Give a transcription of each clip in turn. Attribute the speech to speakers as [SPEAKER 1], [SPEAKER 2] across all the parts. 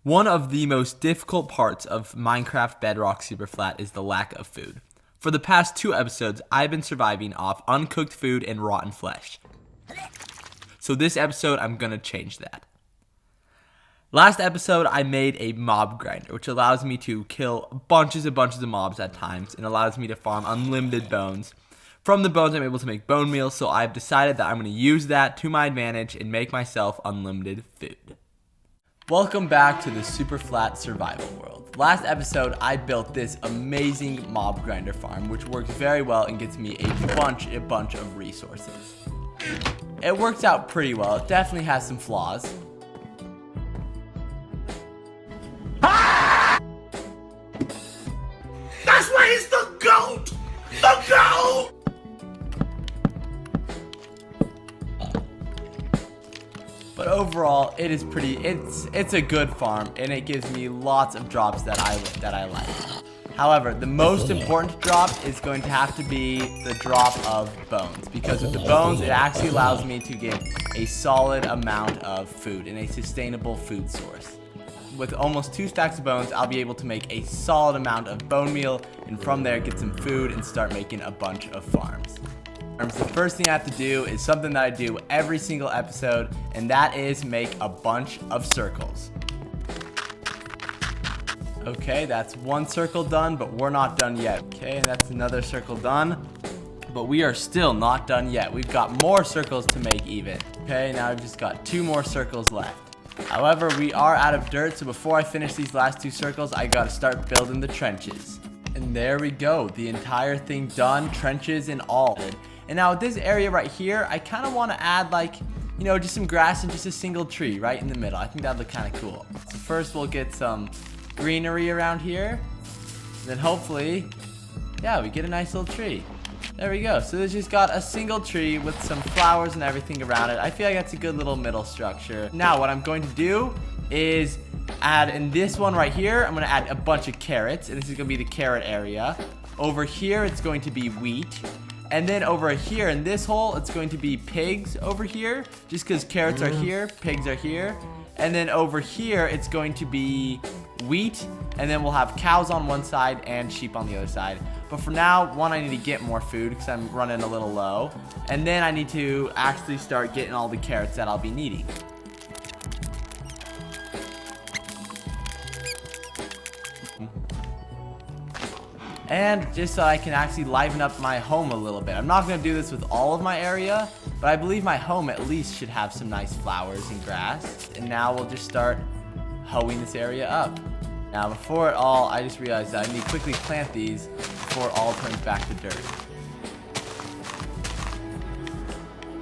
[SPEAKER 1] One of the most difficult parts of Minecraft Bedrock Superflat is the lack of food. For the past 2 episodes, I've been surviving off uncooked food and rotten flesh. So this episode, I'm gonna change that. Last episode, I made a mob grinder, which allows me to kill bunches of mobs at times and allows me to farm unlimited bones. From the bones, I'm able to make bone meal, so I've decided that I'm going to use that to my advantage and make myself unlimited food. Welcome back to the Superflat survival world. Last episode, I built this amazing mob grinder farm, which works very well and gets me a bunch of resources. It works out pretty well. It definitely has some flaws.
[SPEAKER 2] That's why he's the GOAT! The GOAT!
[SPEAKER 1] But overall, it is it's a good farm, and it gives me lots of drops that I like. However, the most important drop is going to have to be the drop of bones, because with the bones, it actually allows me to get a solid amount of food and a sustainable food source. With almost 2 stacks of bones, I'll be able to make a solid amount of bone meal, and from there get some food and start making a bunch of farms. The first thing I have to do is something that I do every single episode, and that is make a bunch of circles. Okay, that's 1 circle done, but we're not done yet. Okay, and that's another circle done, but we are still not done yet. We've got more circles to make even. Okay, now I've just got 2 more circles left. However, we are out of dirt, so before I finish these last 2 circles, I gotta start building the trenches. And there we go, the entire thing done, trenches and all. And now with this area right here, I kind of want to add just some grass and just a single tree right in the middle. I think that'd look kind of cool. So first we'll get some greenery around here. And then hopefully, yeah, we get a nice little tree. There we go. So this just got a single tree with some flowers and everything around it. I feel like that's a good little middle structure. Now what I'm going to do is add in this one right here, I'm going to add a bunch of carrots. And this is going to be the carrot area. Over here, it's going to be wheat. And then over here in this hole, it's going to be pigs over here. Just because carrots are here, pigs are here. And then over here, it's going to be wheat. And then we'll have cows on one side and sheep on the other side. But for now, I need to get more food because I'm running a little low. And then I need to actually start getting all the carrots that I'll be needing. And just so I can actually liven up my home a little bit. I'm not going to do this with all of my area, but I believe my home at least should have some nice flowers and grass. And now we'll just start hoeing this area up. Now before it all, I just realized that I need to quickly plant these before it all turns back to dirt.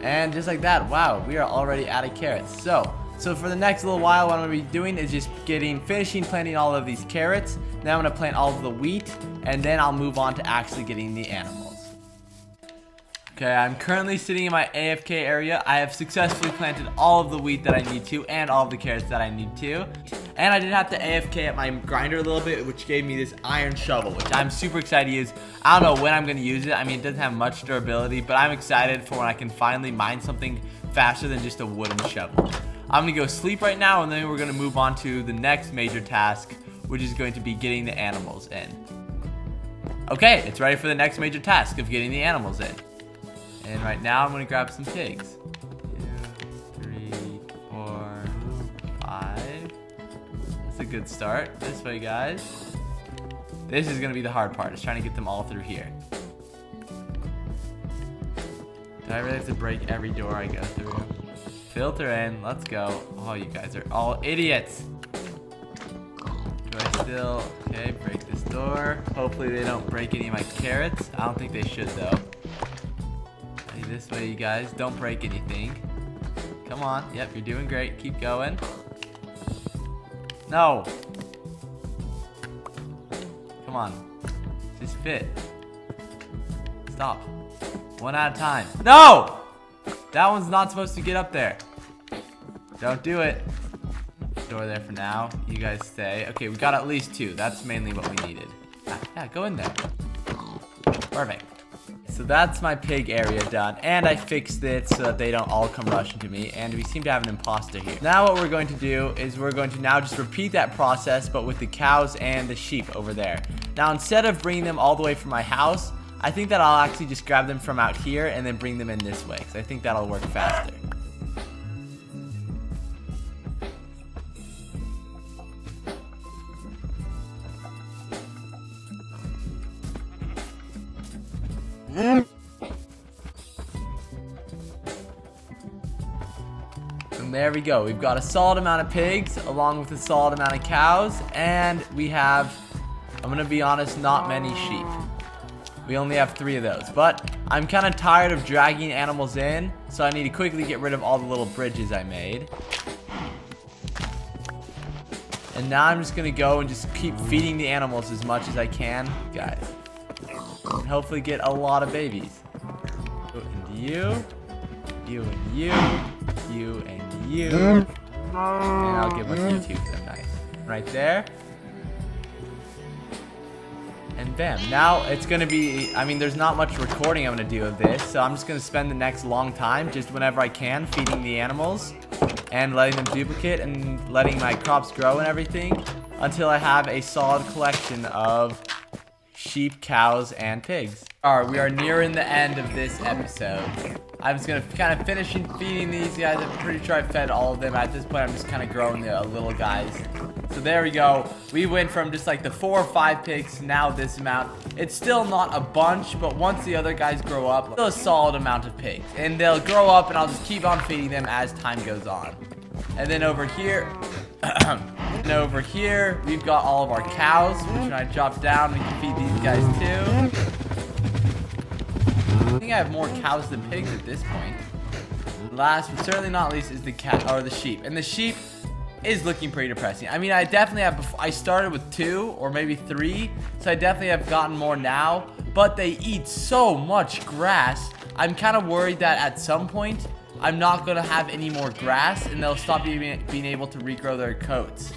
[SPEAKER 1] And just like that, wow, we are already out of carrots. So for the next little while, what I'm going to be doing is just finishing planting all of these carrots. Then I'm going to plant all of the wheat, and then I'll move on to actually getting the animals. Okay, I'm currently sitting in my AFK area. I have successfully planted all of the wheat that I need to, and all of the carrots that I need to. And I did have to AFK at my grinder a little bit, which gave me this iron shovel, which I'm super excited to use. I don't know when I'm going to use it. I mean, it doesn't have much durability, but I'm excited for when I can finally mine something faster than just a wooden shovel. I'm going to go sleep right now, and then we're going to move on to the next major task, which is going to be getting the animals in. Okay, it's ready for the next major task of getting the animals in. And right now, I'm going to grab some pigs. 2, 3, 4, 5. That's a good start. This way, guys. This is going to be the hard part, is trying to get them all through here. Do I really have to break every door I go through? Filter in, let's go. Oh, you guys are all idiots. Do I still, okay, break this door. Hopefully they don't break any of my carrots. I don't think they should though. Hey, this way you guys, don't break anything. Come on, yep, you're doing great, keep going. No. Come on, just fit. Stop, 1 at a time. No! That one's not supposed to get up there. Don't do it. Door there for now. You guys stay. Okay, we got at least 2. That's mainly what we needed. Yeah, go in there. Perfect. So so that's my pig area done, and I fixed it so that they don't all come rushing to me, and we seem to have an imposter here. Now what we're going to do is we're going to now just repeat that process, but with the cows and the sheep over there. Now instead of bringing them all the way from my house, I think that I'll actually just grab them from out here and then bring them in this way, because I think that'll work faster. And there we go. We've got a solid amount of pigs along with a solid amount of cows, and we have, I'm gonna be honest, not many sheep. We only have 3 of those, but I'm kind of tired of dragging animals in, so I need to quickly get rid of all the little bridges I made. And now I'm just gonna go and just keep feeding the animals as much as I can, guys, and hopefully get a lot of babies. And you and you and you, and I'll give a few to them. Nice, right there. And bam. Now it's gonna be, I mean, there's not much recording I'm gonna do of this, so I'm just gonna spend the next long time just whenever I can feeding the animals and letting them duplicate and letting my crops grow and everything until I have a solid collection of sheep, cows, and pigs. Alright, we are nearing the end of this episode. I'm just gonna kind of finish feeding these guys. I'm pretty sure I fed all of them. At this point, I'm just kind of growing the little guys. So there we go. We went from just like the 4 or 5 pigs to now this amount. It's still not a bunch, but once the other guys grow up, still a solid amount of pigs. And they'll grow up, and I'll just keep on feeding them as time goes on. And then over here, we've got all of our cows, which when I chop down, we can feed these guys too. I think I have more cows than pigs at this point. Last but certainly not least is the the sheep. And the sheep is looking pretty depressing. I mean, I definitely have, I started with 2 or maybe 3, so I definitely have gotten more now, but they eat so much grass. I'm kind of worried that at some point, I'm not going to have any more grass and they'll stop being able to regrow their coats.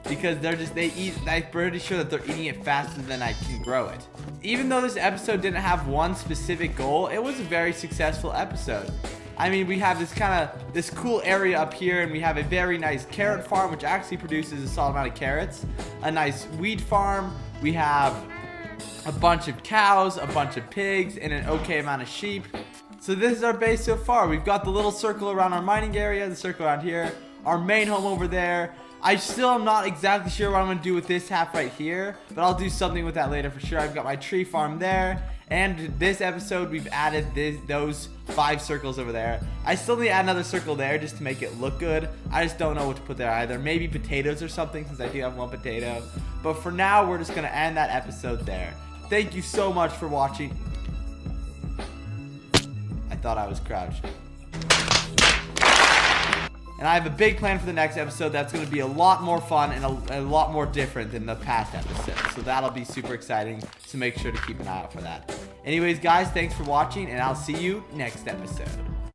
[SPEAKER 1] Because I'm pretty sure that they're eating it faster than I can grow it. Even though this episode didn't have one specific goal, it was a very successful episode. I mean, we have this cool area up here, and we have a very nice carrot farm, which actually produces a solid amount of carrots. A nice wheat farm. We have a bunch of cows, a bunch of pigs, and an okay amount of sheep. So this is our base so far. We've got the little circle around our mining area, the circle around here, our main home over there. I still am not exactly sure what I'm going to do with this half right here, but I'll do something with that later for sure. I've got my tree farm there, and this episode we've added those 5 circles over there. I still need to add another circle there just to make it look good. I just don't know what to put there either. Maybe potatoes or something, since I do have 1 potato. But for now, we're just going to end that episode there. Thank you so much for watching. I thought I was crouched. And I have a big plan for the next episode that's going to be a lot more fun and a lot more different than the past episode. So that'll be super exciting, so make sure to keep an eye out for that. Anyways, guys, thanks for watching, and I'll see you next episode.